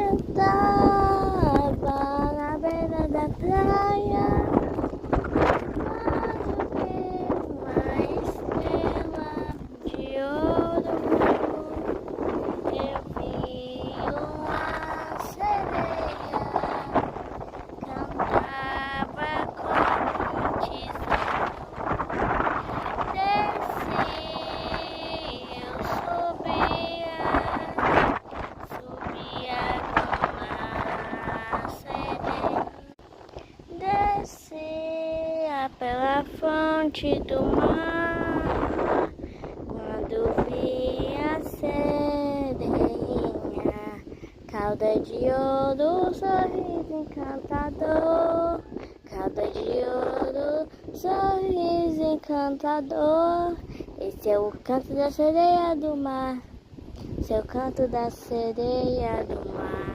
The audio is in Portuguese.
sentava na beira da praia, mas uma estrela de ouro. Eu vi uma sereia, cantava como tesouro. Desci, eu subia como a sereia. Descia pela fonte do mar, quando vi a sereinha, cauda de ouro, sorriso encantador, cauda de ouro, sorriso encantador. Esse é o canto da sereia do mar, esse é o canto da sereia do mar.